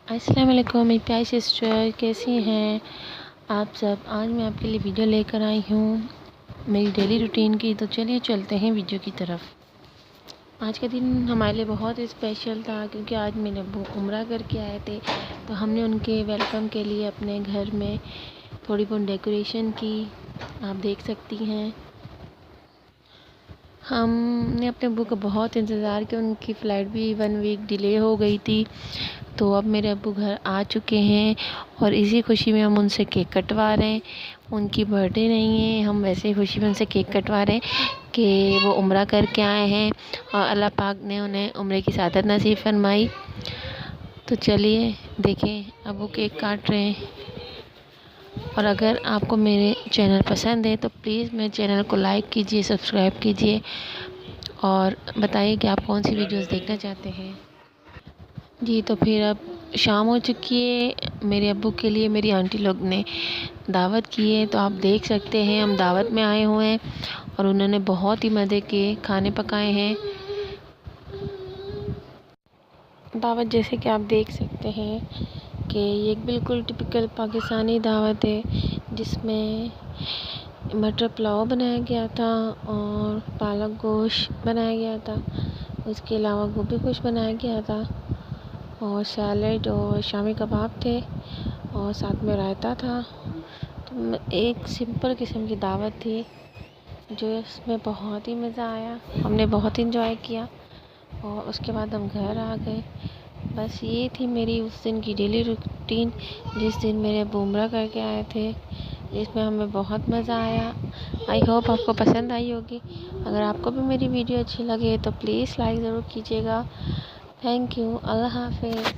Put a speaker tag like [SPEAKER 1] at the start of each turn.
[SPEAKER 1] अस्सलाम वालेकुम मेरी प्यारी सिस्टर, कैसी हैं आप सब। आज मैं आपके लिए वीडियो लेकर आई हूँ मेरी डेली रूटीन की। तो चलिए चलते हैं वीडियो की तरफ। आज का दिन हमारे लिए बहुत स्पेशल था क्योंकि आज मेरे अब्बू उम्रा करके आए थे। तो हमने उनके वेलकम के लिए अपने घर में थोड़ी बहुत डेकोरेशन की, आप देख सकती हैं। हमने अपने अब्बू का बहुत इंतज़ार किया, उनकी फ़्लाइट भी 1 वीक डिले हो गई थी। तो अब मेरे अब्बू घर आ चुके हैं और इसी खुशी में हम उनसे केक कटवा रहे हैं। उनकी बर्थडे नहीं है, हम वैसे ही खुशी में उनसे केक कटवा रहे हैं कि वो उम्रा करके आए हैं और अल्लाह पाक ने उन्हें उम्रे की सआदत नसीब फरमाई। तो चलिए देखें, अब वो केक काट रहे हैं। और अगर आपको मेरे चैनल पसंद है तो प्लीज़ मेरे चैनल को लाइक कीजिए, सब्सक्राइब कीजिए और बताइए कि आप कौन सी वीडियोस देखना चाहते हैं। जी, तो फिर अब शाम हो चुकी है। मेरे अब्बू के लिए मेरी आंटी लोग ने दावत की है, तो आप देख सकते हैं हम दावत में आए हुए हैं और उन्होंने बहुत ही मज़े के खाने पकाए हैं। दावत जैसे कि आप देख सकते हैं कि ये एक बिल्कुल टिपिकल पाकिस्तानी दावत है, जिसमें मटर पुलाव बनाया गया था और पालक गोश्त बनाया गया था। उसके अलावा गोभी गोश्त बनाया गया था और सैलेड और शामी कबाब थे और साथ में रायता था। तो एक सिंपल किस्म की दावत थी जो इसमें बहुत ही मज़ा आया, हमने बहुत इंजॉय किया और उसके बाद हम घर आ गए। बस ये थी मेरी उस दिन की डेली रूटीन, जिस दिन मेरे अब्बू उम्रा करके आए थे, जिसमें हमें बहुत मज़ा आया। आई होप आपको पसंद आई होगी। अगर आपको भी मेरी वीडियो अच्छी लगे तो प्लीज़ लाइक ज़रूर कीजिएगा। Thank you. अल्लाह हाफ़िज़।